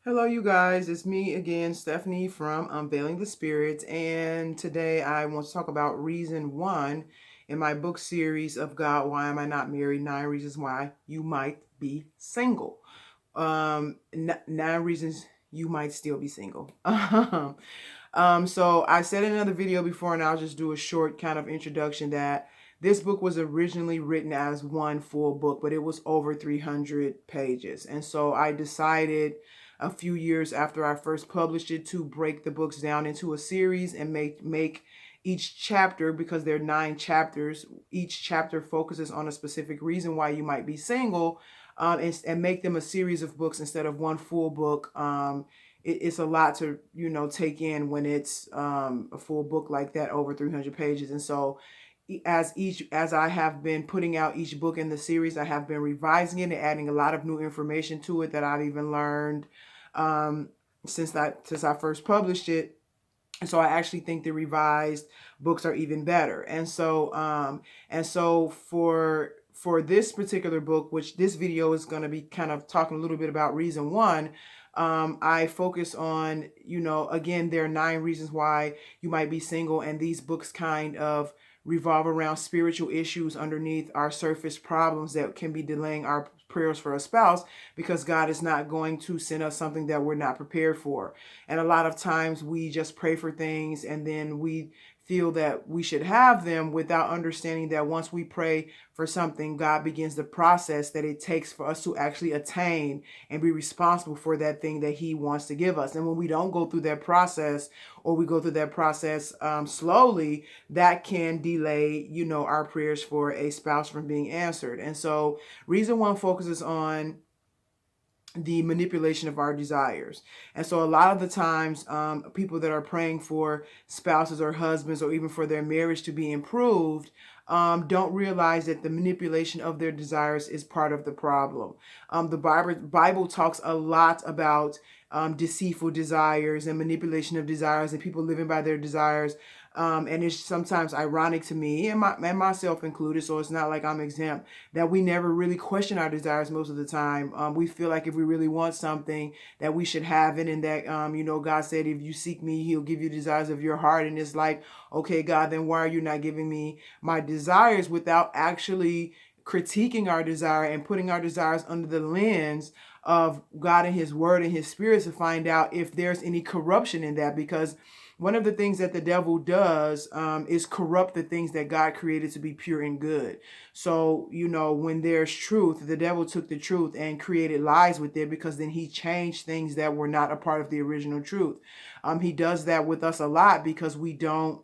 Hello, you guys. It's me again, Stephanie from Unveiling the Spirits. And today I want to talk about reason one in my book series of God, Why Am I Not Married? 9 Reasons Why You Might Be Single. 9 reasons you might still be single. So I said in another video before, and I'll just do a short kind of introduction that this book was originally written as one full book, but it was over 300 pages. And so I decided a few years after I first published it to break the books down into a series and make each chapter, because there are 9 chapters, each chapter focuses on a specific reason why you might be single, and make them a series of books instead of one full book. It's a lot to take in when it's a full book like that, over 300 pages. And so as I have been putting out each book in the series, I have been revising it and adding a lot of new information to it that I've even learned um, since I first published it. And so I actually think the revised books are even better. And so for this particular book, which this video is going to be kind of talking a little bit about reason one, I focus on, again, there are 9 reasons why you might be single, and these books kind of revolve around spiritual issues underneath our surface problems that can be delaying our prayers for a spouse, because God is not going to send us something that we're not prepared for. And a lot of times we just pray for things and then we feel that we should have them without understanding that once we pray for something, God begins the process that it takes for us to actually attain and be responsible for that thing that He wants to give us. And when we don't go through that process, or we go through that process slowly, that can delay, our prayers for a spouse from being answered. And so reason one focuses on the manipulation of our desires. And so a lot of the times, people that are praying for spouses or husbands or even for their marriage to be improved, don't realize that the manipulation of their desires is part of the problem. The Bible talks a lot about deceitful desires and manipulation of desires and people living by their desires. And it's sometimes ironic to me, and myself included, so it's not like I'm exempt, that we never really question our desires most of the time. We feel like if we really want something, that we should have it, and that, God said, if you seek me, He'll give you desires of your heart. And it's like, okay, God, then why are you not giving me my desires, without actually critiquing our desire and putting our desires under the lens of God and His Word and His Spirit to find out if there's any corruption in that? Because one of the things that the devil does is corrupt the things that God created to be pure and good. So, when there's truth, the devil took the truth and created lies with it, because then he changed things that were not a part of the original truth. He does that with us a lot because we don't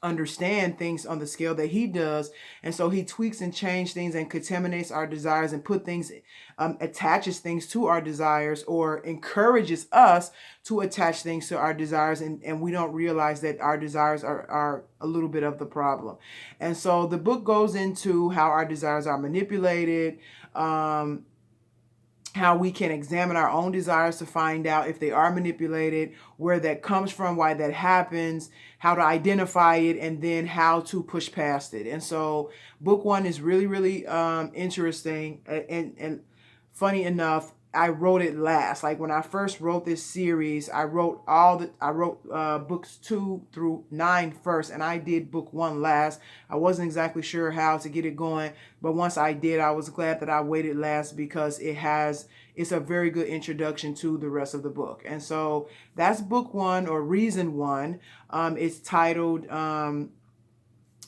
understand things on the scale that he does. And so he tweaks and changes things and contaminates our desires and put things, attaches things to our desires, or encourages us to attach things to our desires. And we don't realize that our desires are a little bit of the problem. And so the book goes into how our desires are manipulated, how we can examine our own desires to find out if they are manipulated, where that comes from, why that happens, how to identify it, and then how to push past it. And so book one is really, really interesting. And funny enough, I wrote it last. Like when I first wrote this series, I wrote books 2 through 9 first, and I did book one last. I wasn't exactly sure how to get it going, but once I did, I was glad that I waited last, because it's a very good introduction to the rest of the book. And so that's book one, or reason one. It's titled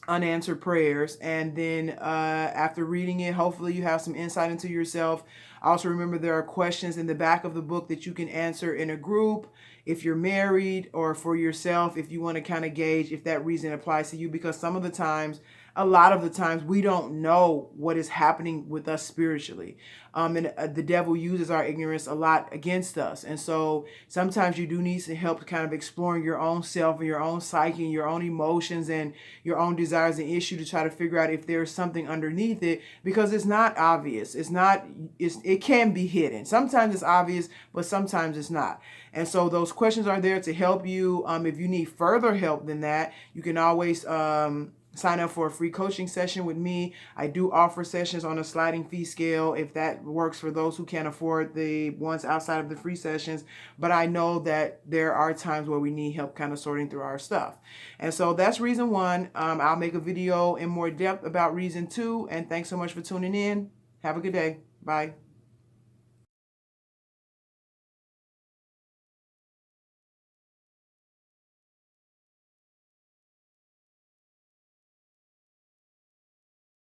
Unanswered Prayers. And then after reading it, hopefully you have some insight into yourself. Also remember, there are questions in the back of the book that you can answer in a group if you're married, or for yourself if you want to kind of gauge if that reason applies to you, because a lot of the times we don't know what is happening with us spiritually. And the devil uses our ignorance a lot against us. And so sometimes you do need some help kind of exploring your own self and your own psyche and your own emotions and your own desires and issue, to try to figure out if there's something underneath it, because it's not obvious. It can be hidden. Sometimes it's obvious, but sometimes it's not. And so those questions are there to help you. If you need further help than that, you can always sign up for a free coaching session with me. I do offer sessions on a sliding fee scale if that works for those who can't afford the ones outside of the free sessions. But I know that there are times where we need help kind of sorting through our stuff. And so that's reason one. I'll make a video in more depth about reason two. And thanks so much for tuning in. Have a good day. Bye.